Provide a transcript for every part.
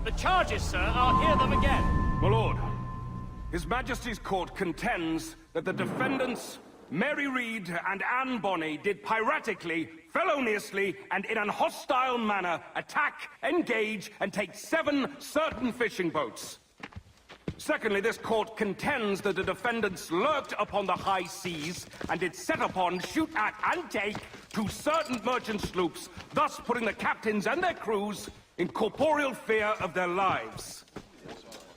The charges, sir, I'll hear them again. My lord, His Majesty's court contends that the defendants, Mary Reed and Anne Bonny, did piratically, feloniously, and in an hostile manner attack, engage, and take 7 certain fishing boats. Secondly, this court contends that the defendants lurked upon the high seas and did set upon, shoot at, and take 2 certain merchant sloops, thus putting the captains and their crews in corporeal fear of their lives.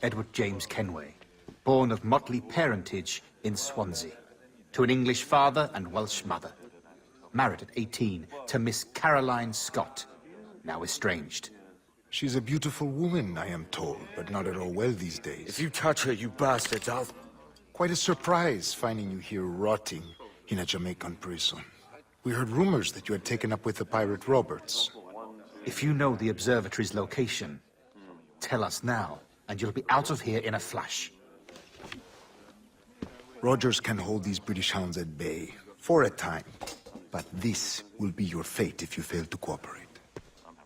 Edward James Kenway, born of motley parentage in Swansea, to an English father and Welsh mother. Married at 18 to Miss Caroline Scott, now estranged. She's a beautiful woman, I am told, but not at all well these days. If you touch her, you bastards, I'll... Quite a surprise finding you here rotting in a Jamaican prison. We heard rumors that you had taken up with the pirate Roberts. If you know the observatory's location, tell us now, and you'll be out of here in a flash. Rogers can hold these British hounds at bay, for a time. But this will be your fate if you fail to cooperate.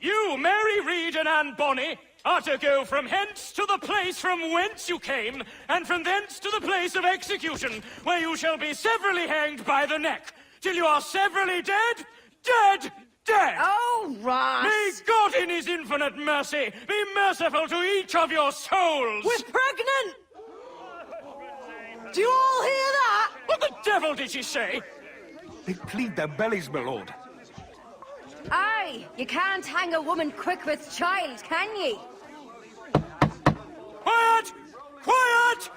You, Mary Reed and Anne Bonny, are to go from hence to the place from whence you came, and from thence to the place of execution, where you shall be severally hanged by the neck, till you are severally dead, dead, dead! Oh, Ross! May God in his infinite mercy be merciful to each of your souls! We're pregnant! Do you all hear that? What the devil did she say? They plead their bellies, my lord. Aye, you can't hang a woman quick with child, can ye? Quiet! Quiet!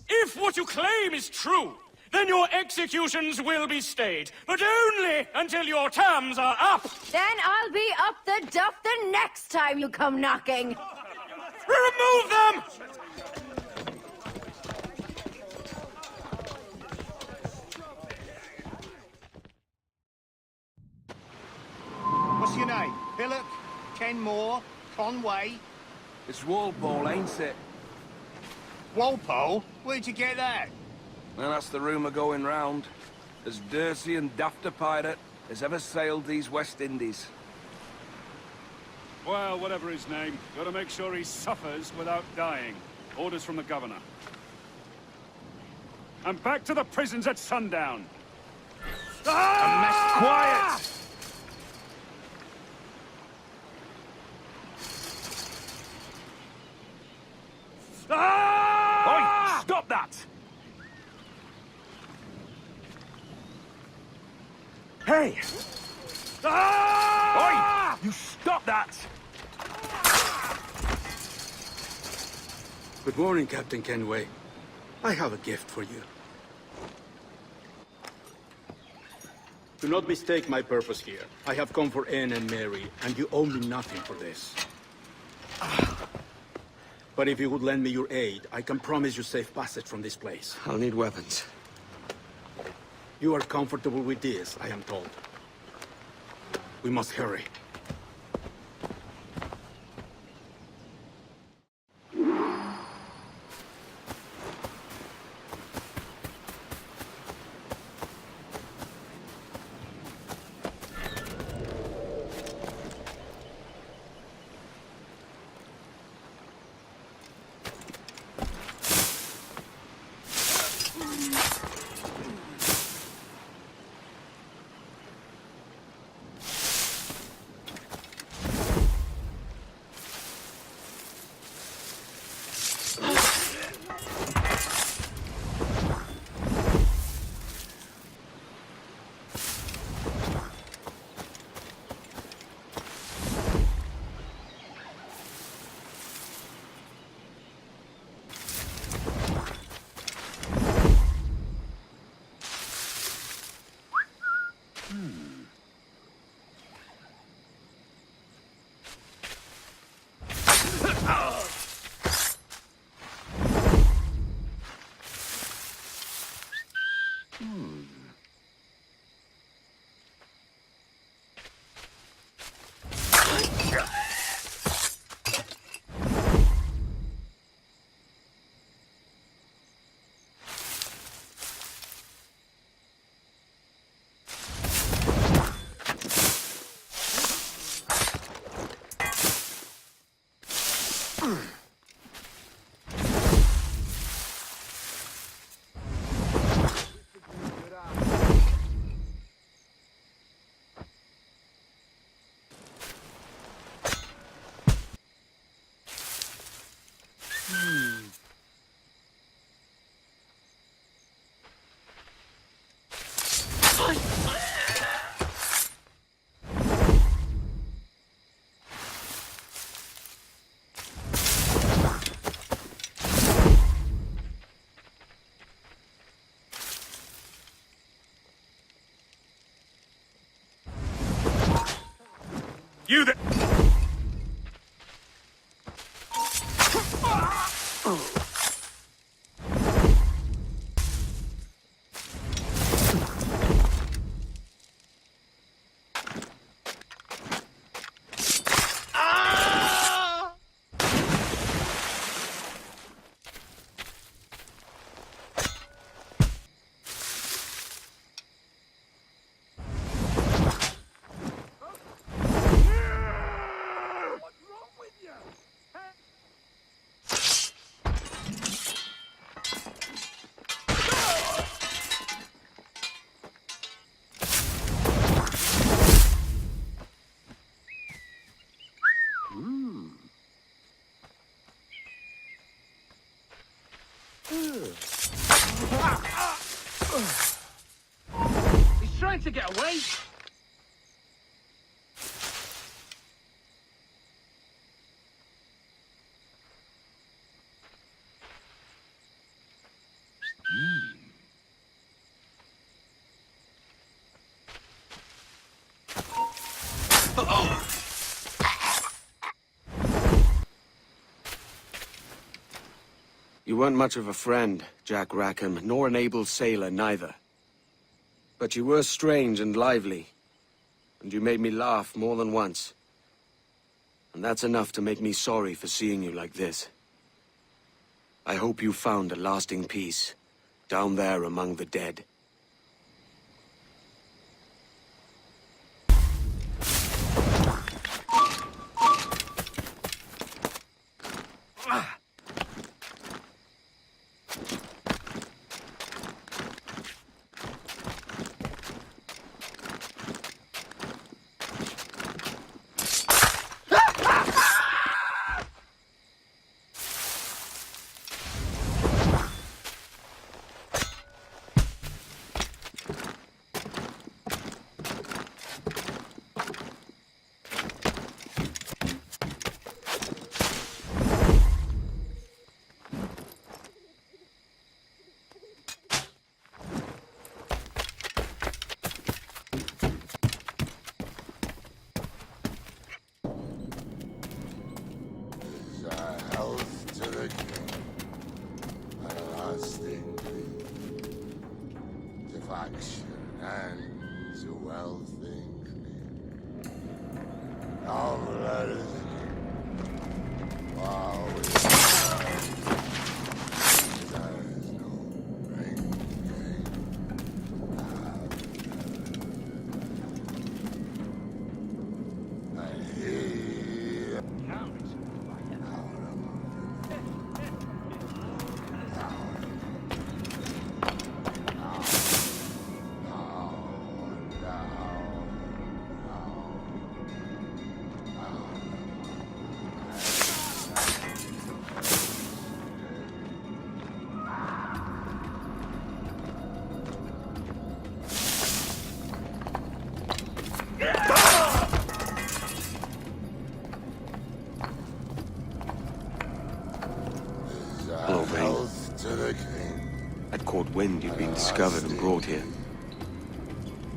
If what you claim is true, then your executions will be stayed, but only until your terms are up. Then I'll be up the duff the next time you come knocking. Remove them! What's your name? Billock? Kenmore? Conway? It's Walpole, ain't it? Walpole? Where'd you get that? Well, that's the rumour going round. As dirty and daft a pirate as ever sailed these West Indies. Well, whatever his name, gotta make sure he suffers without dying. Orders from the governor. And back to the prisons at sundown. Quiet! Oi! Stop that! Hey! Oi! You stop that! Good morning, Captain Kenway. I have a gift for you. Do not mistake my purpose here. I have come for Anne and Mary, and you owe me nothing for this. But if you would lend me your aid, I can promise you safe passage from this place. I'll need weapons. You are comfortable with this, I am told. We must hurry. You there! He's trying to get away. You weren't much of a friend, Jack Rackham, nor an able sailor, neither. But you were strange and lively, and you made me laugh more than once. And that's enough to make me sorry for seeing you like this. I hope you found a lasting peace, down there among the dead. I'd caught wind you'd been discovered and brought here.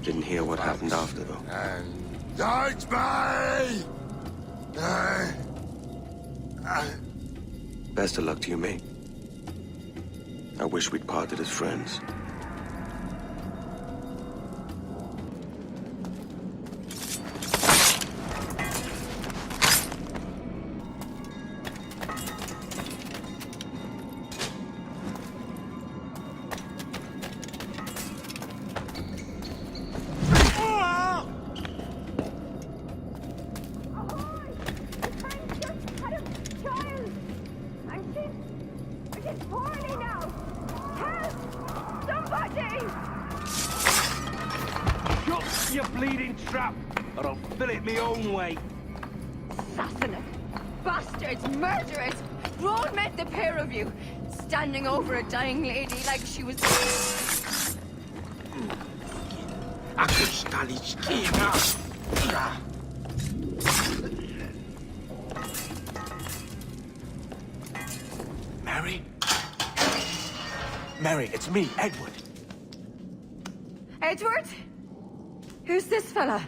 Didn't hear what happened after, though. Best of luck to you, mate. I wish we'd parted as friends. Ahoy! The train just had a child! trap, or I'll fill it me own way. Assassinate! Bastards! Murderers! Grown men, the pair of you! Standing over a dying lady like she was... Mary? Mary, it's me, Edward. Edward? Who's this fella?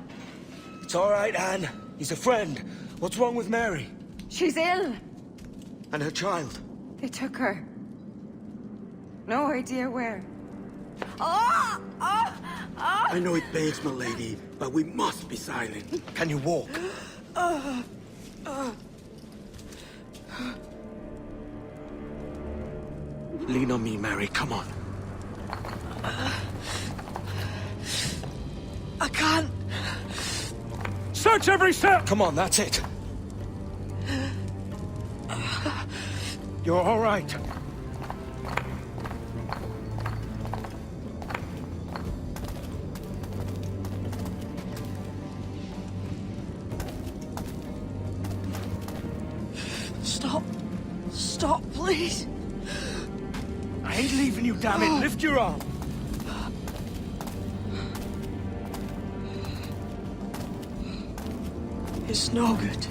It's all right, Anne. He's a friend. What's wrong with Mary? She's ill. And her child? They took her. No idea where. Oh! Oh! Oh! I know it pains, my lady, but we must be silent. Can you walk? Lean on me, Mary. Come on. I can't. Search every step! Come on, that's it. You're all right. Stop. Stop, please. I ain't leaving you, damn it. Lift your arm. It's no good.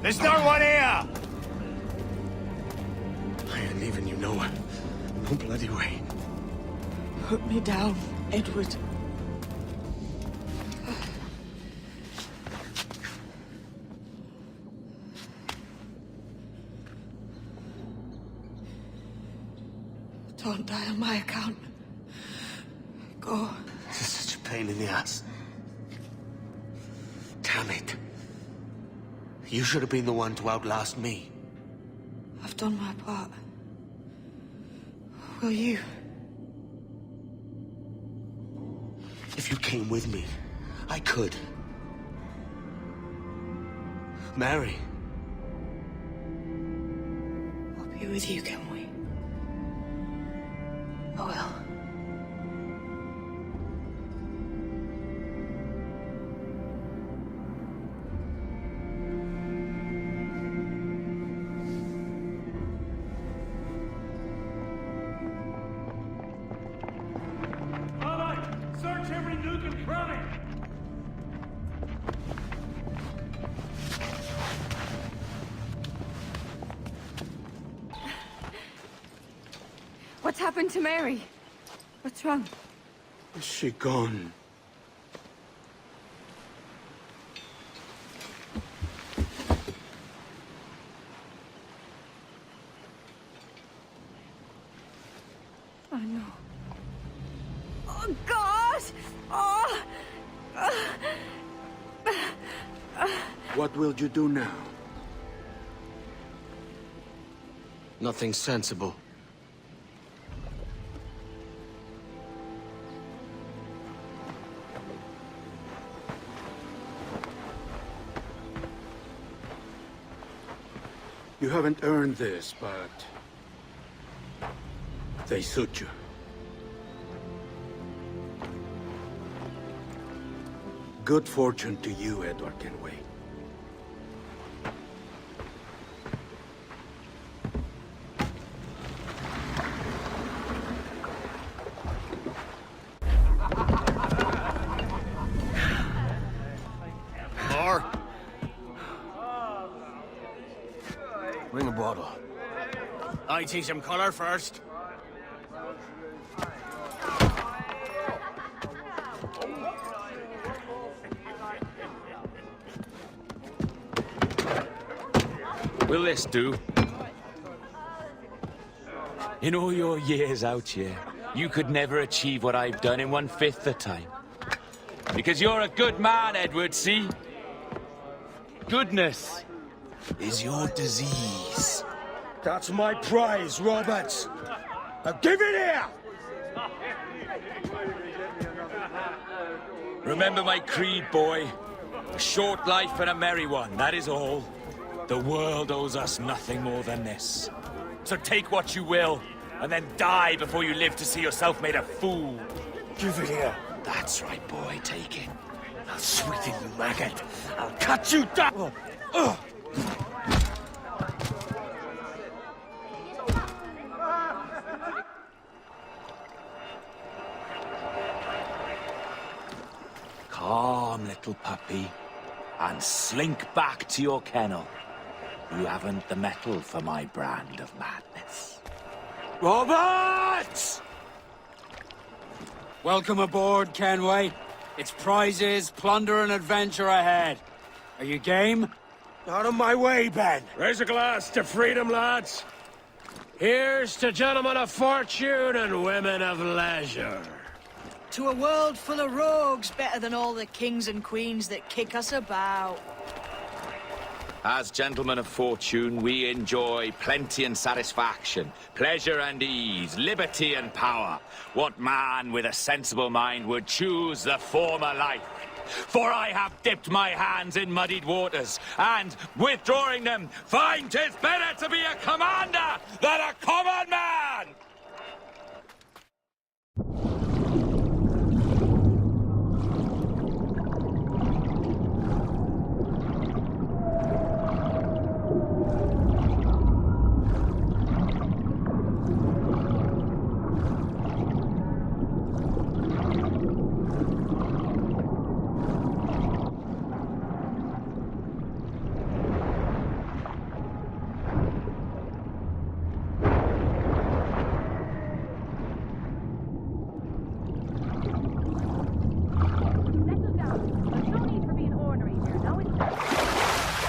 There's no one here! I ain't leaving you nowhere. No bloody way. Put me down, Edward. Don't die on my account. Go. This is such a pain in the ass. Damn it. You should have been the one to outlast me. I've done my part. Will you? If you came with me, I could. Mary. I'll be with you, can we? I will. All right, search every nook and cranny. What's happened to Mary? What's wrong? Is she gone? Oh, no. Oh, God! Oh! What will you do now? Nothing sensible. You haven't earned this, but... they suit you. Good fortune to you, Edward Kenway. More? Bring a bottle. I see some colour first. Will this do? In all your years out here, you could never achieve what I've done in 1/5 the time. Because you're a good man, Edward, see? Goodness is your disease. That's my prize, Roberts. Now give it here! Remember my creed, boy. A short life and a merry one, that is all. The world owes us nothing more than this. So take what you will, and then die before you live to see yourself made a fool. Give it here. That's right, boy, take it. I'll sweeten you, maggot. I'll cut you down. Calm, little puppy, and slink back to your kennel. You haven't the mettle for my brand of madness. Robert! Welcome aboard, Kenway. It's prizes, plunder, and adventure ahead. Are you game? Out of my way, Ben. Raise a glass to freedom, lads. Here's to gentlemen of fortune and women of leisure. To a world full of rogues, better than all the kings and queens that kick us about. As gentlemen of fortune, we enjoy plenty and satisfaction, pleasure and ease, liberty and power. What man with a sensible mind would choose the former life? For I have dipped my hands in muddied waters, and, withdrawing them, find 'tis better to be a commander than a common man!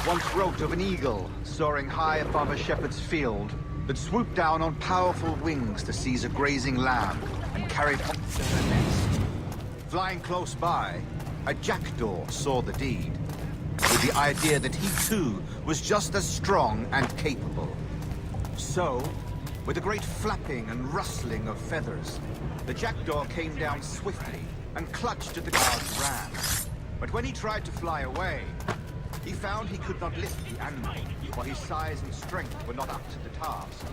Once wrote of an eagle soaring high above a shepherd's field that swooped down on powerful wings to seize a grazing lamb and carried off to her nest. Flying close by, a jackdaw saw the deed, with the idea that he too was just as strong and capable. So, with a great flapping and rustling of feathers, the jackdaw came down swiftly and clutched at the guard's ram. But when he tried to fly away, he found he could not lift the animal, for his size and strength were not up to the task.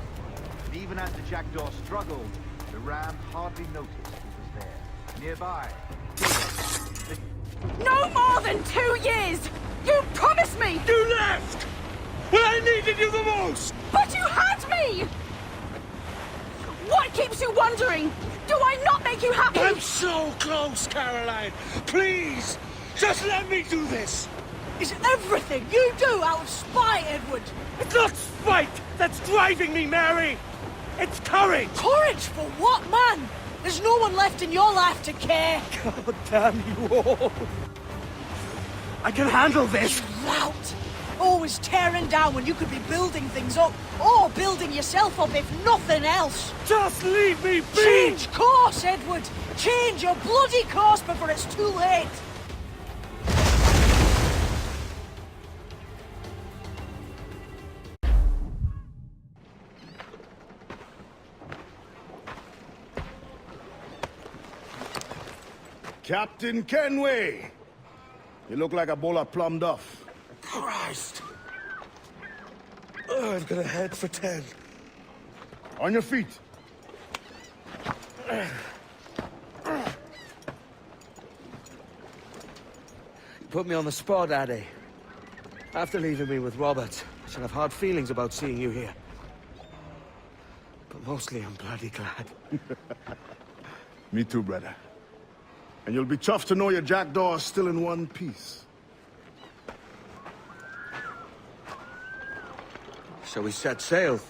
And even as the jackdaw struggled, the ram hardly noticed who was there. Nearby, No more than 2 years! You promised me! You left! When I needed you the most! But you had me! What keeps you wondering? Do I not make you happy? I'm so close, Caroline! Please! Just let me do this! Is everything you do out of spite, Edward? It's not spite that's driving me, Mary! It's courage! Courage for what, man? There's no one left in your life to care. God damn you all! I can handle this! Lout! Always tearing down when you could be building things up, or building yourself up if nothing else. Just leave me be! Change course, Edward! Change your bloody course before it's too late! Captain Kenway! You look like a bowl of plum duff. Christ! I've got a head for 10. On your feet. You put me on the spot, Addy. After leaving me with Robert, I should have hard feelings about seeing you here. But mostly I'm bloody glad. Me too, brother. And you'll be chuffed to know your jackdaw is still in one piece. Shall we set sail?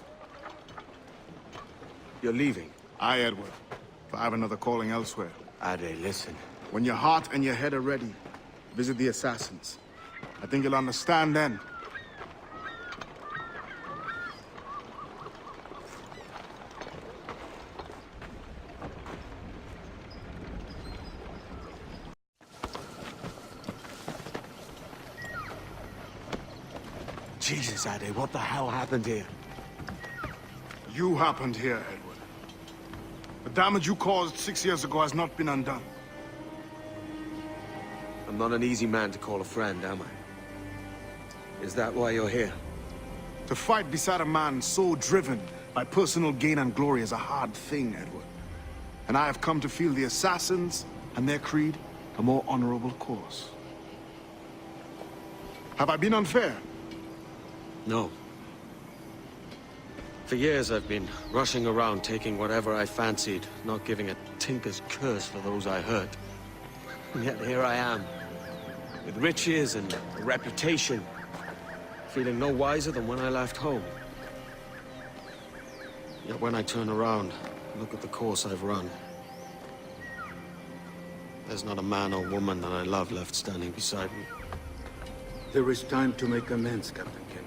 You're leaving. Aye, Edward. But I have another calling elsewhere. Addy, listen. When your heart and your head are ready, visit the assassins. I think you'll understand then. Jesus, Addy, what the hell happened here? You happened here, Edward. The damage you caused 6 years ago has not been undone. I'm not an easy man to call a friend, am I? Is that why you're here? To fight beside a man so driven by personal gain and glory is a hard thing, Edward. And I have come to feel the assassins and their creed a more honorable course. Have I been unfair? No. For years I've been rushing around, taking whatever I fancied, not giving a tinker's curse for those I hurt. And yet here I am, with riches and a reputation, feeling no wiser than when I left home. Yet when I turn around, look at the course I've run. There's not a man or woman that I love left standing beside me. There is time to make amends, Captain Kenway.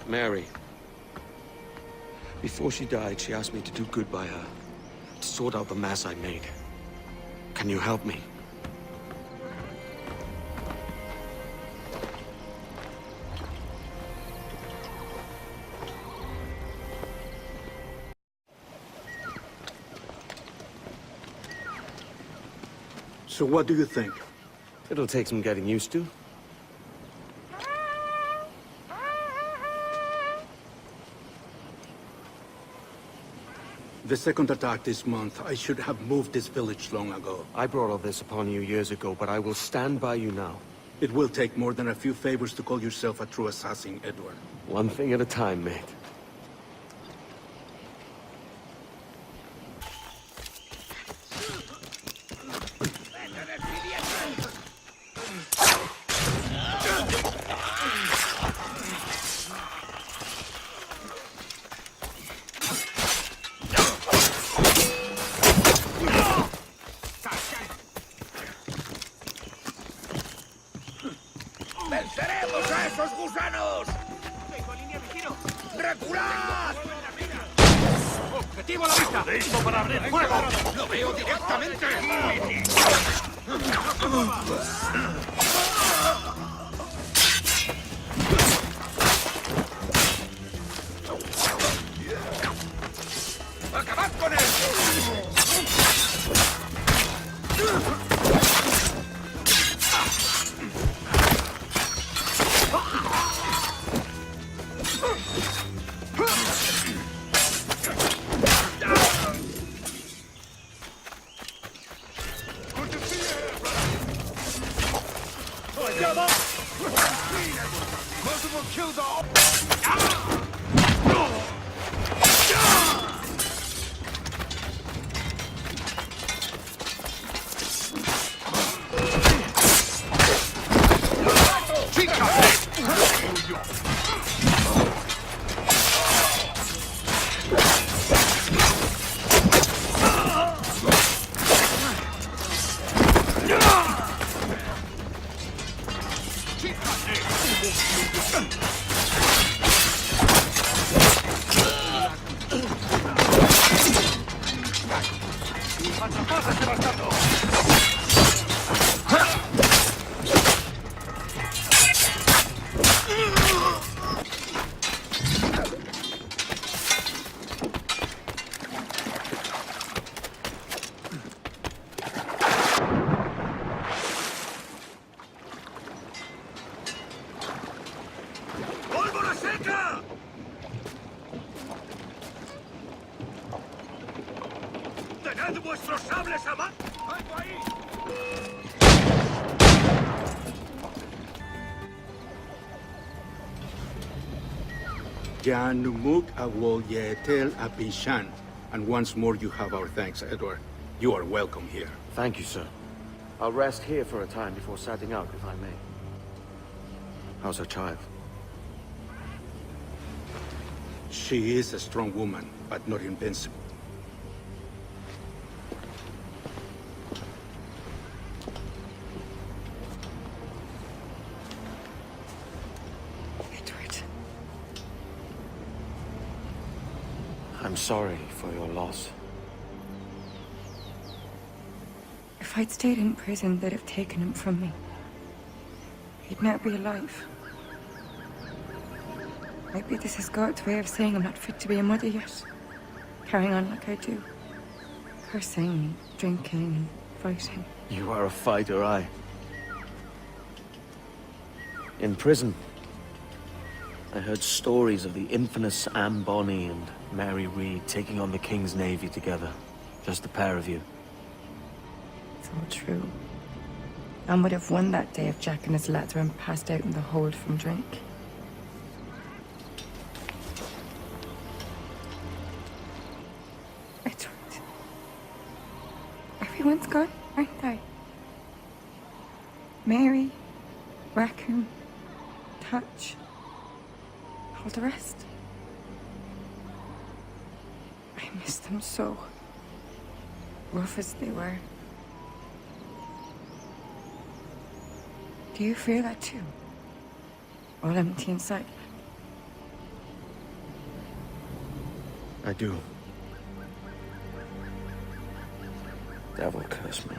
Mary. Before she died, she asked me to do good by her, to sort out the mess I made. Can you help me? So what do you think? It'll take some getting used to. The second attack this month, I should have moved this village long ago. I brought all this upon you years ago, but I will stand by you now. It will take more than a few favors to call yourself a true assassin, Edward. One thing at a time, mate. ¡Venceremos a esos gusanos! ¡Reculad! ¡Objetivo a la vista! ¡Listo para abrir fuego! ¡Lo veo directamente! ¡Acabad con él! Multiple kills are... ¡Pólvora seca! ¡Tened vuestros sables a mano! ¡Algo ahí! Janumuk awol yetel apishan. And once more you have our thanks, Edward. You are welcome here. Thank you, sir. I'll rest here for a time before setting out, if I may. How's her child? She is a strong woman, but not invincible. Edward. I'm sorry for your loss. If I'd stayed in prison, they'd have taken him from me. He'd now be alive. Maybe this is God's way of saying I'm not fit to be a mother yet. Carrying on like I do. Cursing, drinking, and fighting. You are a fighter, aye. In prison, I heard stories of the infamous Anne Bonny and Mary Read taking on the King's Navy together. Just the pair of you. It's all true. Anne would have won that day if Jack and his lads weren't passed out in the hold from drink. Edward. Everyone's gone, aren't they? Mary, Raccoon, Touch, all the rest. I miss them so. Rough as they were. Do you feel that too? All empty inside? I do. Devil curse me.